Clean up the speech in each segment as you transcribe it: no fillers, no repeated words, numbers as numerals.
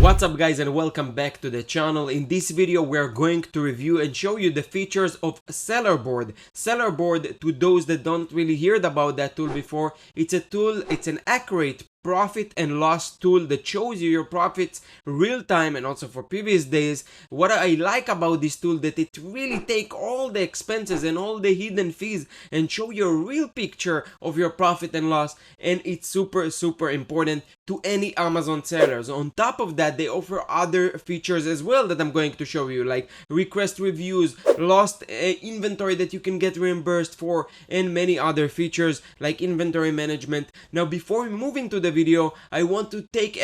What's up guys, and welcome back to the channel. In this video we're going to review and show you the features of SellerBoard. SellerBoard, to those that don't really heard about that tool before, it's a tool, it's an accurate profit and loss tool that shows you your profits real time and also for previous days. What I like about this tool, that it really take all the expenses and all the hidden fees and show you a real picture of your profit and loss, and it's super important to any Amazon sellers. On top of that, they offer other features as well that I'm going to show you, like request reviews, lost inventory that you can get reimbursed for, and many other features like inventory management. Now before we move into the video, I want to thank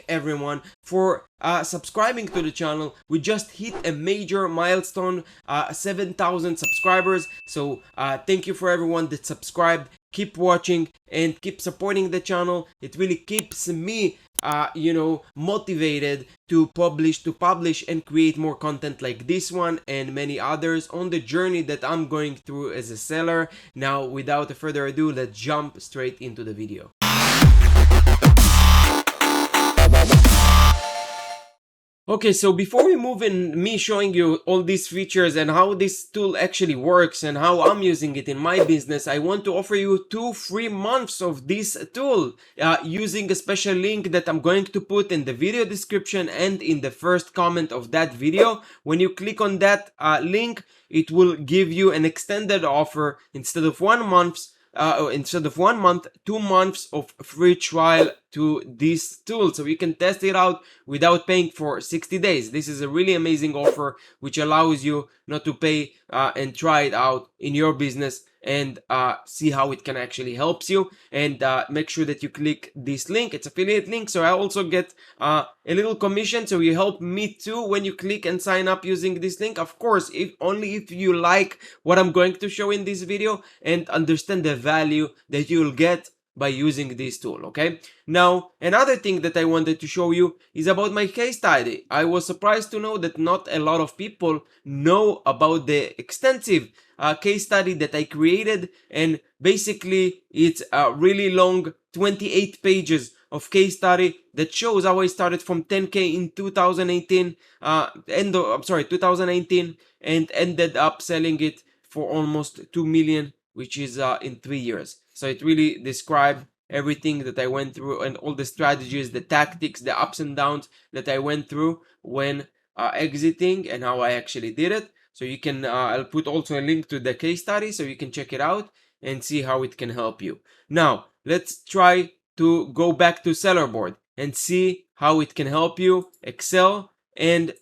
everyone for subscribing to the channel. We just hit a major milestone, 7,000 subscribers. So thank you for everyone that subscribed. Keep watching and keep supporting the channel. It really keeps me motivated to publish and create more content like this one and many others on the journey that I'm going through as a seller. Now without further ado, let's jump straight into the video. Okay, so before we move in, me showing you all these features and how this tool actually works and how I'm using it in my business, I want to offer you 2 free months of this tool using a special link that I'm going to put in the video description and in the first comment of that video. When you click on that link, it will give you an extended offer. Instead of 1 month, 2 months of free trial to this tool, so you can test it out without paying for 60 days. This is a really amazing offer which allows you not to pay and try it out in your business and see how it can actually help you. And make sure that you click this link. It's affiliate link, so I also get a little commission, so you help me too when you click and sign up using this link. Of course, if you like what I'm going to show in this video and understand the value that you'll get by using this tool. Okay, now another thing that I wanted to show you is about my case study. I was surprised to know that not a lot of people know about the extensive case study that I created, and basically it's a really long 28 pages of case study that shows how I started from 10K in 2018 2019 and ended up selling it for almost 2 million, which is in 3 years. So it really described everything that I went through and all the strategies, the tactics, the ups and downs that I went through when exiting and how I actually did it. So you can, I'll put also a link to the case study so you can check it out and see how it can help you. Now, let's try to go back to SellerBoard and see how it can help you excel and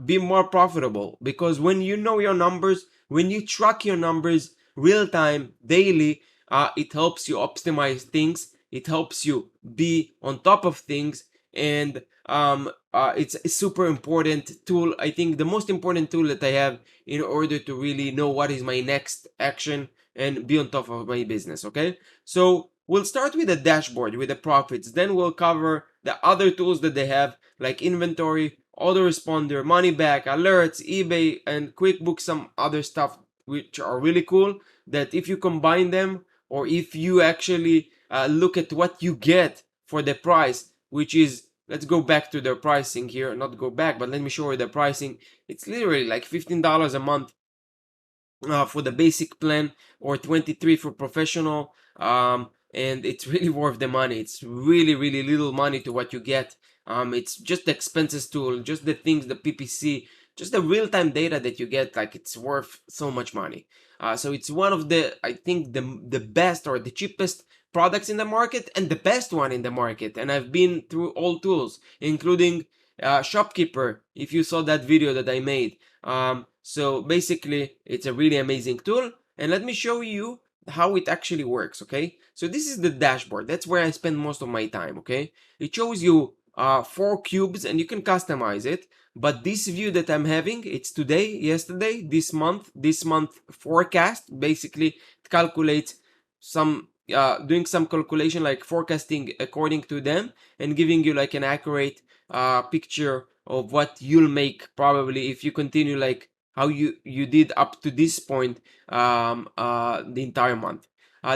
be more profitable. Because when you know your numbers, when you track your numbers real time, daily, it helps you optimize things. It helps you be on top of things, and it's a super important tool. I think the most important tool that I have in order to really know what is my next action and be on top of my business. Okay, so we'll start with the dashboard with the profits, then we'll cover the other tools that they have like inventory, autoresponder, money back, alerts, eBay, and QuickBooks, some other stuff which are really cool, that if you combine them, or if you actually look at what you get for the price, which is, let's go back to their pricing here, not go back, but let me show you the pricing. It's literally like $15 a month for the basic plan, or $23 for professional, and it's really worth the money. It's really little money to what you get. It's just the expenses tool, just the things, the PPC, just the real-time data that you get, like it's worth so much money. So it's one of the, I think, the best or the cheapest products in the market and the best one in the market. And I've been through all tools, including Shopkeeper, if you saw that video that I made. So basically, it's a really amazing tool. And let me show you how it actually works, okay? So this is the dashboard. That's where I spend most of my time, okay? It shows you 4 cubes and you can customize it. But this view that I'm having, it's today, yesterday, this month forecast. Basically, it calculates some, doing some calculation like forecasting according to them and giving you like an accurate picture of what you'll make probably if you continue like how you did up to this point the entire month.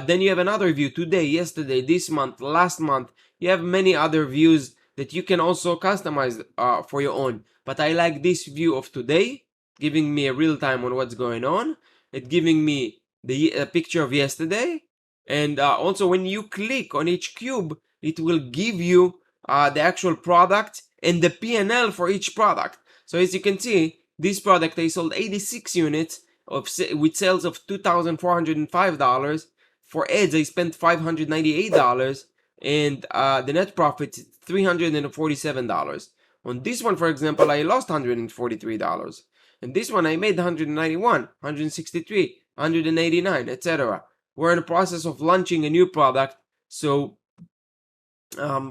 Then you have another view today, yesterday, this month, last month. You have many other views that you can also customize for your own. But I like this view of today, giving me a real time on what's going on. It giving me the picture of yesterday. And also when you click on each cube, it will give you the actual product and the P&L for each product. So as you can see, this product I sold 86 units with sales of $2,405. For ads, I spent $598, and the net profit is $347. On this one, for example, I lost $143. And this one I made 191, 163, 189, etc. We're in the process of launching a new product, so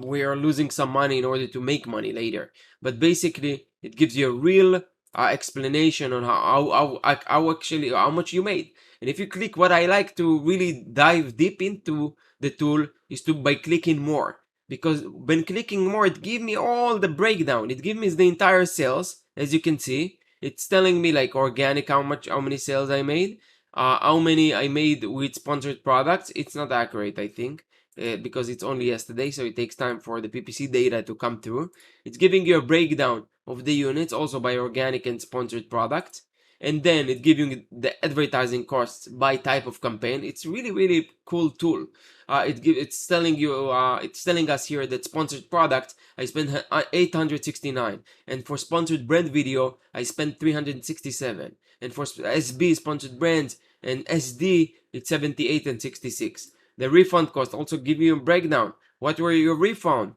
we are losing some money in order to make money later. But basically, it gives you a real explanation on how much you made. And if you click, what I like to really dive deep into the tool is to by clicking more, because when clicking more, it gives me all the breakdown. It gives me the entire sales. As you can see, it's telling me like organic how many sales I made, how many I made with sponsored products. It's not accurate, I think. Because it's only yesterday, so it takes time for the PPC data to come through. It's giving you a breakdown of the units, also by organic and sponsored products, and then it's giving you the advertising costs by type of campaign. It's really cool tool. It's telling you, it's telling us here that sponsored products I spent 869, and for sponsored brand video I spent 367, and for SB sponsored brands and SD it's 78 and 66. The refund cost also give you a breakdown. What were your refund?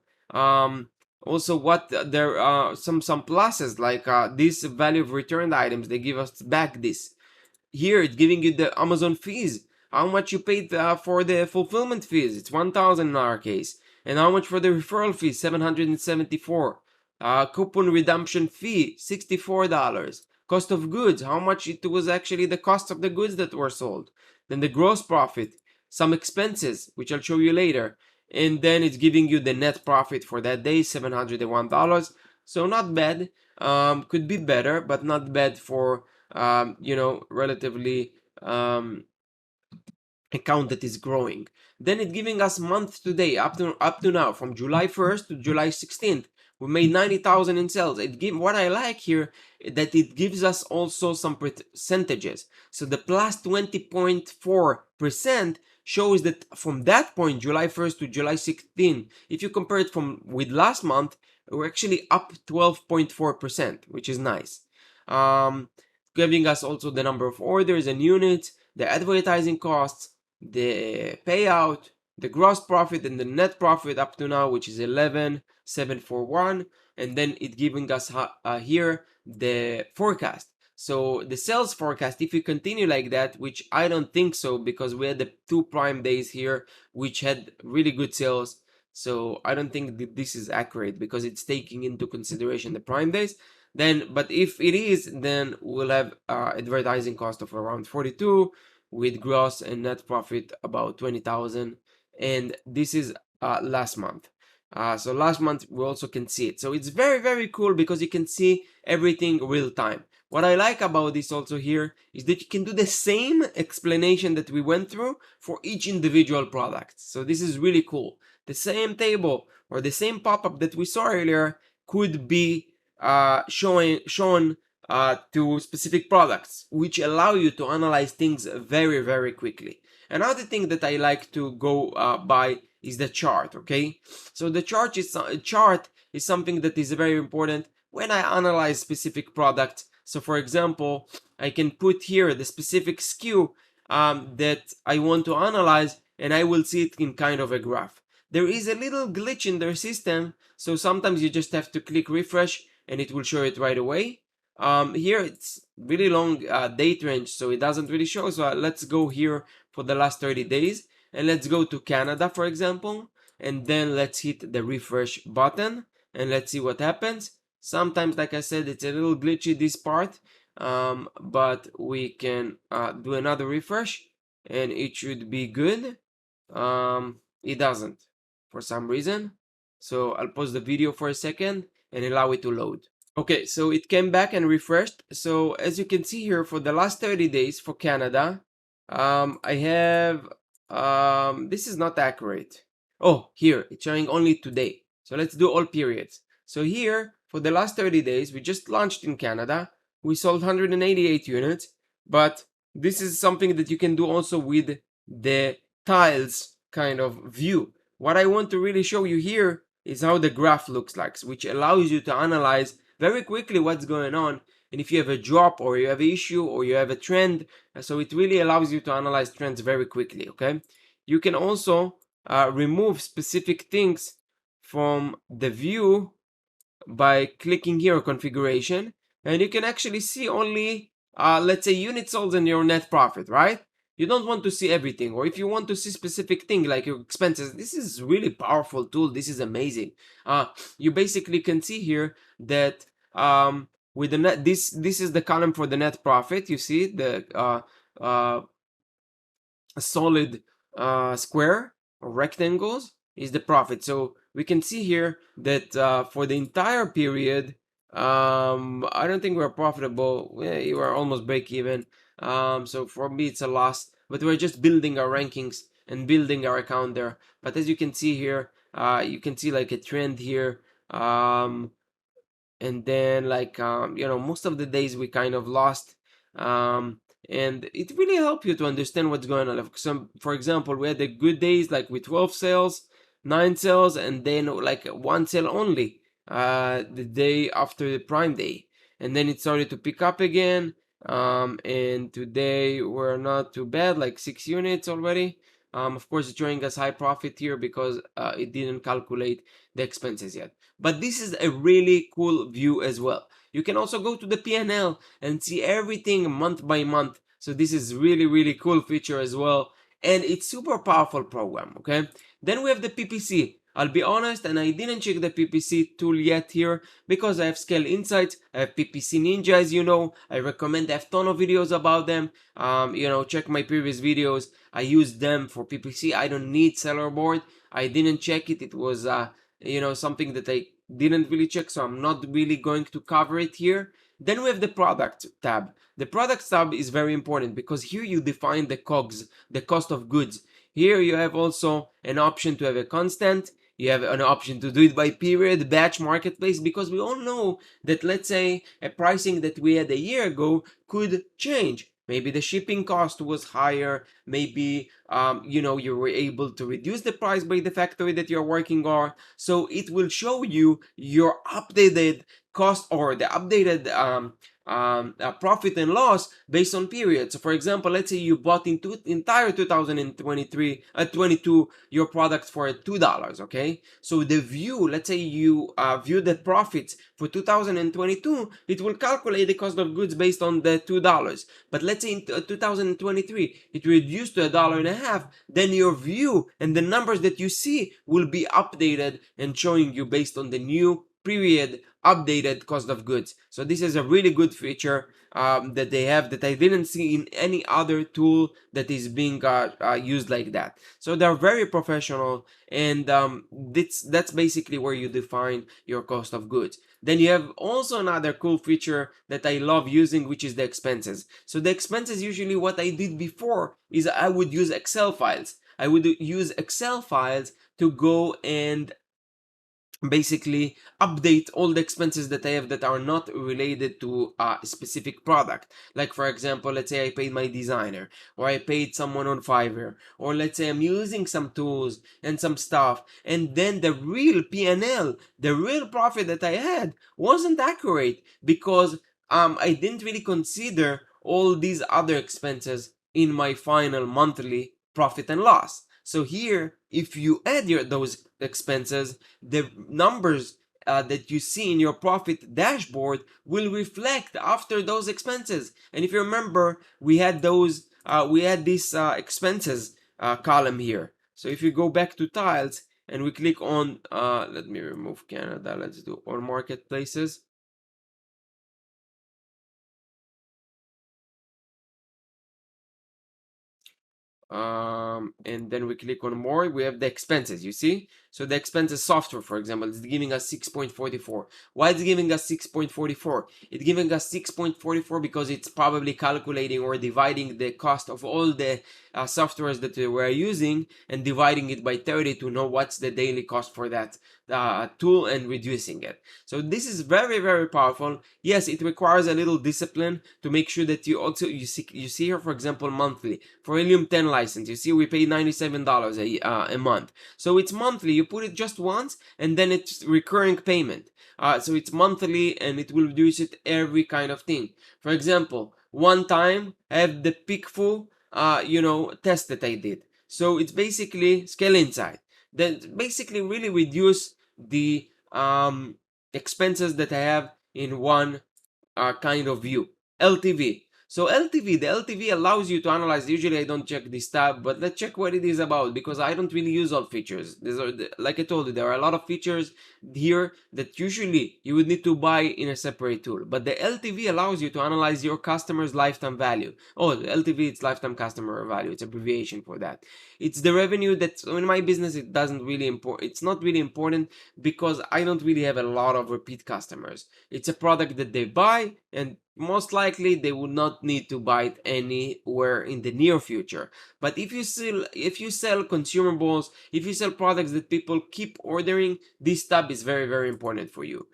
Also, what there are some pluses like this value of returned items. They give us back this. Here it's giving you the Amazon fees. How much you paid for the fulfillment fees? It's 1,000 in our case. And how much for the referral fee? 774. Coupon redemption fee, $64. Cost of goods, how much it was actually the cost of the goods that were sold. Then the gross profit, some expenses, which I'll show you later. And then it's giving you the net profit for that day, $701. So not bad. Could be better, but not bad for, relatively account that is growing. Then it's giving us month to day up to now, from July 1st to July 16th. We made 90,000 in sales. What I like here that it gives us also some percentages. So the plus 20.4% shows that from that point, July 1st to July 16th, if you compare it with last month, we're actually up 12.4%, which is nice. Giving us also the number of orders and units, the advertising costs, the payout, the gross profit, and the net profit up to now, which is 11,741. And then it giving us here the forecast. So the sales forecast, if you continue like that, which I don't think so, because we had the 2 Prime days here which had really good sales, so I don't think that this is accurate because it's taking into consideration the Prime days. Then, but if it is, then we'll have advertising cost of around 42, with gross and net profit about 20,000. And this is last month. So last month we also can see it. So it's very cool because you can see everything real time. What I like about this also here is that you can do the same explanation that we went through for each individual product. So this is really cool. The same table or the same pop-up that we saw earlier could be shown to specific products, which allow you to analyze things very quickly. Another thing that I like to go by is the chart. Okay, so the chart is something that is very important when I analyze specific products. So for example, I can put here the specific SKU that I want to analyze, and I will see it in kind of a graph. There is a little glitch in their system, so sometimes you just have to click refresh and it will show it right away. Here it's really long date range, so it doesn't really show. So let's go here for the last 30 days, and let's go to Canada, for example, and then let's hit the refresh button and let's see what happens. Sometimes, like I said, it's a little glitchy, this part, but we can do another refresh and it should be good. It doesn't for some reason, so I'll pause the video for a second and allow it to load. Okay, so it came back and refreshed. So as you can see here, for the last 30 days for Canada, I have, this is not accurate. Oh, here, it's showing only today. So let's do all periods. So here, for the last 30 days, we just launched in Canada. We sold 188 units, but this is something that you can do also with the tiles kind of view. What I want to really show you here is how the graph looks like, which allows you to analyze very quickly what's going on, and if you have a drop or you have an issue or you have a trend. So it really allows you to analyze trends very quickly. Okay, you can also remove specific things from the view by clicking here configuration, and you can actually see only let's say units sold and your net profit, right? You don't want to see everything, or if you want to see specific thing like your expenses, this is really powerful tool. This is amazing. You basically can see here that with the net, this is the column for the net profit. You see the a solid square or rectangles is the profit. So we can see here that for the entire period, I don't think we're profitable. We were almost break even. So for me, it's a loss, but we're just building our rankings and building our account there. But as you can see here, you can see like a trend here. And then like, most of the days we kind of lost. And it really helped you to understand what's going on. For example, we had the good days like with 12 sales, 9 sales, and then like 1 sale only the day after the Prime Day, and then it started to pick up again. And today we're not too bad, like 6 units already. Of course, it's showing us high profit here because it didn't calculate the expenses yet. But this is a really cool view as well. You can also go to the P&L and see everything month by month. So this is really cool feature as well. And it's super powerful program, okay? Then we have the PPC. I'll be honest, and I didn't check the PPC tool yet here because I have Scale Insights, I have PPC Ninja, as you know. I recommend, I have a ton of videos about them. Check my previous videos. I use them for PPC. I don't need SellerBoard. I didn't check it. It was something that I didn't really check, so I'm not really going to cover it here. Then we have the product tab. The product tab is very important because here you define the COGS, the cost of goods. Here you have also an option to have a constant. You have an option to do it by period, batch, marketplace, because we all know that, let's say, a pricing that we had a year ago could change. Maybe the shipping cost was higher. Maybe, you were able to reduce the price by the factory that you're working on. So it will show you your updated cost or the updated profit and loss based on period. So for example, let's say you bought into entire 22 your product for $2, okay? So the view, let's say you view the profits for 2022, it will calculate the cost of goods based on the $2. But let's say in 2023 it reduced to $1.50, then your view and the numbers that you see will be updated and showing you based on the new period updated cost of goods. So this is a really good feature that they have that I didn't see in any other tool that is being used like that. So they're very professional, and that's basically where you define your cost of goods. Then you have also another cool feature that I love using, which is the expenses. So the expenses, usually what I did before is I would use Excel files. I would use Excel files to go and basically update all the expenses that I have that are not related to a specific product. Like for example, let's say I paid my designer, or I paid someone on Fiverr, or let's say I'm using some tools and some stuff, and then the real P&L, the real profit that I had wasn't accurate because I didn't really consider all these other expenses in my final monthly profit and loss. So here, if you add those expenses, the numbers that you see in your profit dashboard will reflect after those expenses. And if you remember, we had this expenses column here. So if you go back to tiles and we click on, let me remove Canada, let's do all marketplaces. And then we click on more, we have the expenses, you see? So the expenses software, for example, is giving us 6.44. Why is it giving us 6.44? It's giving us 6.44 because it's probably calculating or dividing the cost of all the softwares that we're using and dividing it by 30 to know what's the daily cost for that. tool and reducing it. So this is very, very powerful. Yes, it requires a little discipline to make sure that you see here, for example, monthly for Helium 10 license. You see, we pay $97 a month. So it's monthly. You put it just once, and then it's recurring payment. So it's monthly, and it will reduce it every kind of thing. For example, one time I have the PickFu, test that I did. So it's basically Scale Insight that basically really reduce the expenses that I have in one kind of view. LTV. So the LTV allows you to analyze. Usually I don't check this tab, but let's check what it is about, because I don't really use all features. Like I told you, there are a lot of features here that usually you would need to buy in a separate tool. But the LTV allows you to analyze your customer's lifetime value. Oh, the LTV, it's lifetime customer value. It's abbreviation for that. It's the revenue that, so in my business, it doesn't really it's not really important, because I don't really have a lot of repeat customers. It's a product that they buy, and most likely they would not need to buy it anywhere in the near future. But if you sell consumables, if you sell products that people keep ordering, this tab is very, very important for you.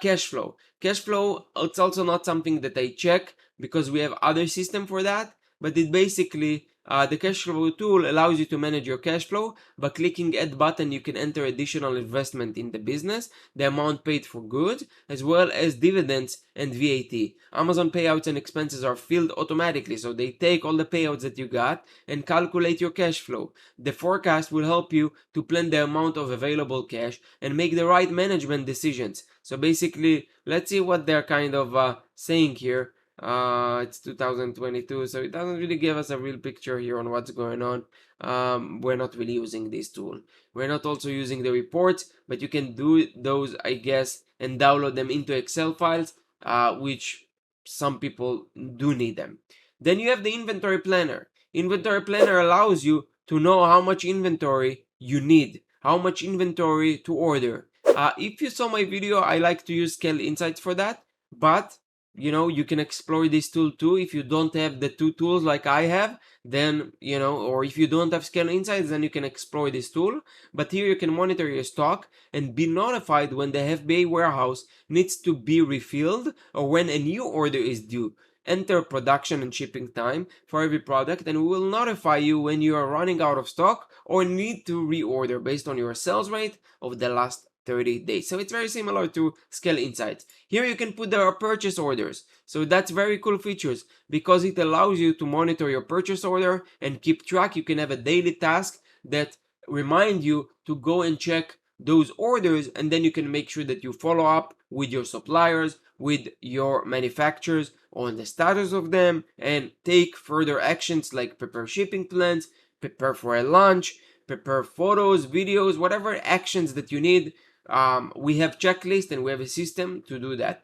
Cash flow. Cash flow, it's also not something that I check, because we have other system for that, but it basically, the cash flow tool allows you to manage your cash flow. By clicking add button, you can enter additional investment in the business, the amount paid for goods, as well as dividends and VAT. Amazon payouts and expenses are filled automatically, so they take all the payouts that you got and calculate your cash flow. The forecast will help you to plan the amount of available cash and make the right management decisions. So basically, let's see what they're kind of saying here. It's 2022, so it doesn't really give us a real picture here on what's going on. We're not really using this tool. We're not also using the reports, but you can do those, I guess, and download them into Excel files, which some people do need them. Then you have the inventory planner. Inventory planner allows you to know how much inventory you need, how much inventory to order. If you saw my video, I like to use Scale Insights for that, but you can explore this tool too. If you don't have the two tools like I have, then or if you don't have Scale Insights, then you can explore this tool. But here you can monitor your stock and be notified when the FBA warehouse needs to be refilled or when a new order is due. Enter production and shipping time for every product, and we will notify you when you are running out of stock or need to reorder based on your sales rate of the last 30 days. So it's very similar to Scale Insights. Here you can put their purchase orders. So that's very cool features, because it allows you to monitor your purchase order and keep track. You can have a daily task that remind you to go and check those orders, and then you can make sure that you follow up with your suppliers, with your manufacturers on the status of them, and take further actions like prepare shipping plans, prepare for a launch, prepare photos, videos, whatever actions that you need. We have checklist and we have a system to do that.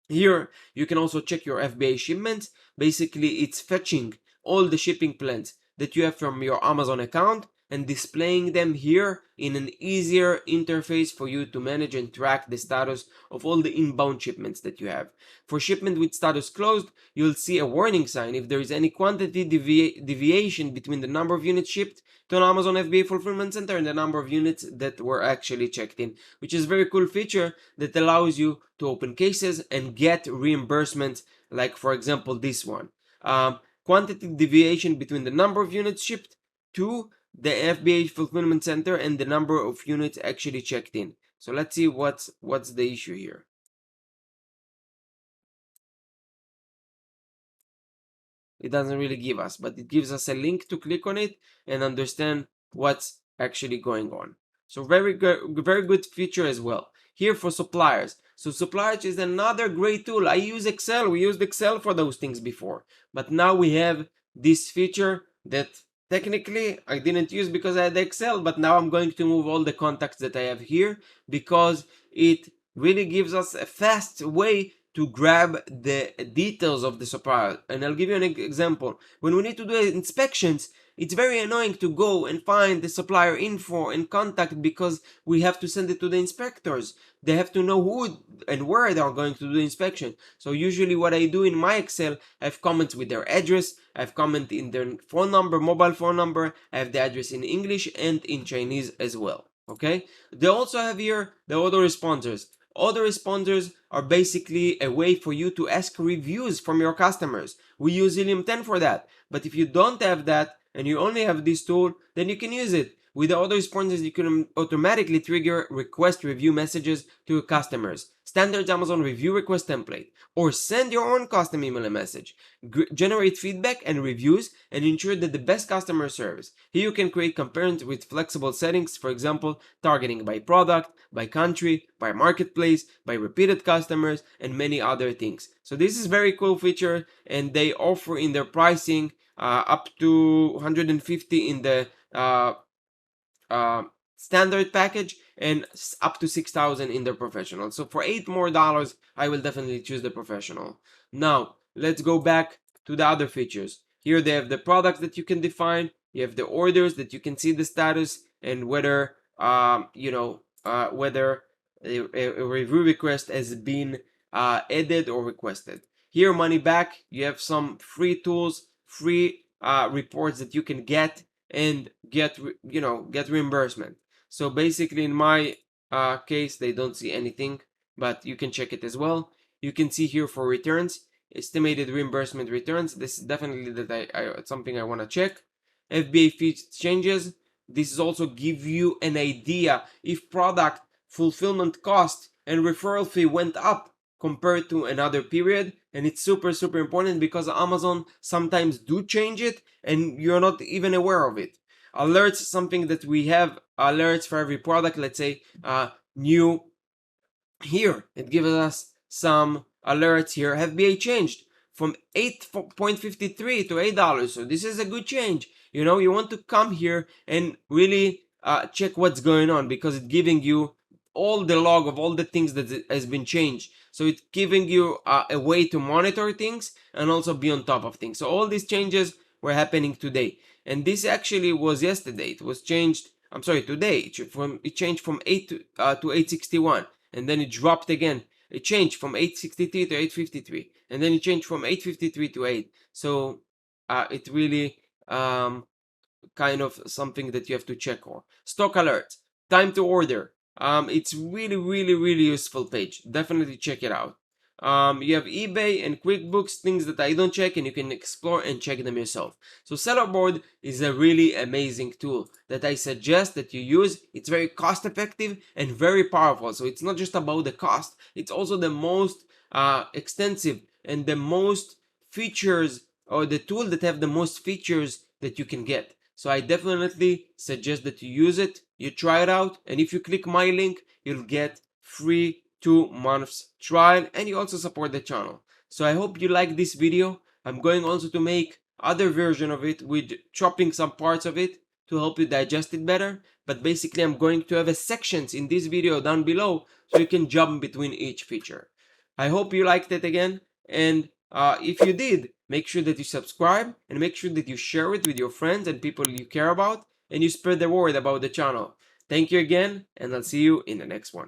Here you can also check your FBA shipments. Basically, it's fetching all the shipping plans that you have from your Amazon account and displaying them here in an easier interface for you to manage and track the status of all the inbound shipments that you have. For shipment with status closed, you'll see a warning sign if there is any quantity deviation between the number of units shipped to an Amazon FBA fulfillment center and the number of units that were actually checked in, which is a very cool feature that allows you to open cases and get reimbursements, like for example this one. Quantity deviation between the number of units shipped to the FBA fulfillment center and the number of units actually checked in. So let's see what's the issue here. It doesn't really give us, but it gives us a link to click on it and understand what's actually going on. So very good feature as well. Here for suppliers. So suppliers is another great tool. I use Excel. We used Excel for those things before, but now we have this feature that technically I didn't use because I had Excel, but now I'm going to move all the contacts that I have here because it really gives us a fast way to grab the details of the supplier. And I'll give you an example. When we need to do inspections, it's very annoying to go and find the supplier info and contact because we have to send it to the inspectors. They have to know who and where they are going to do the inspection. So usually what I do in my Excel, I have comments with their address, I have comment in their phone number, mobile phone number, I have the address in English and in Chinese as well. Okay, they also have here the autoresponders. Autoresponders are basically a way for you to ask reviews from your customers. We use Helium 10 for that. But if you don't have that and you only have this tool, then you can use it. With the autoresponders, you can automatically trigger request review messages to your customers, standard Amazon review request template, or send your own custom email and message. Generate feedback and reviews and ensure that the best customer service. Here you can create comparisons with flexible settings, for example, targeting by product, by country, by marketplace, by repeated customers, and many other things. So this is very cool feature, and they offer in their pricing up to 150 in the standard package and up to 6,000 in the professional. So for $8 more, I will definitely choose the professional. Now let's go back to the other features. Here they have the products that you can define. You have the orders that you can see the status and whether whether a review request has been added or requested. Here money back. You have some free tools, free reports that you can get and get reimbursement. So basically in my case they don't see anything, but you can check it as well. You can see here for returns, estimated reimbursement returns. This is definitely it's something I want to check. FBA fee changes. This is also give you an idea if product fulfillment cost and referral fee went up compared to another period, and it's super important because Amazon sometimes do change it and you're not even aware of it. Alerts, something that we have alerts for every product. Let's say new here, it gives us some alerts here. FBA changed from 8.53 to $8. So this is a good change. You know, you want to come here and really check what's going on because it's giving you all the log of all the things that has been changed. So it's giving you a way to monitor things and also be on top of things. So all these changes were happening today. And this actually was yesterday. It was changed, I'm sorry, today. It changed from 8 to 861. And then it dropped again. It changed from 863 to 853. And then it changed from 853 to 8. So it really kind of something that you have to check on. Stock alerts, time to order. It's really useful page. Definitely check it out. You have eBay and QuickBooks, things that I don't check, and you can explore and check them yourself. So SellerBoard is a really amazing tool that I suggest that you use. It's very cost effective and very powerful. So it's not just about the cost, it's also the most extensive and the most features, or the tool that have the most features that you can get. So I definitely suggest that you use it, you try it out, and if you click my link, you'll get free 2 months trial, and you also support the channel. So I hope you like this video. I'm going also to make other version of it with chopping some parts of it to help you digest it better. But basically I'm going to have a sections in this video down below so you can jump between each feature. I hope you liked it again, and if you did, make sure that you subscribe and make sure that you share it with your friends and people you care about, and you spread the word about the channel. Thank you again, and I'll see you in the next one.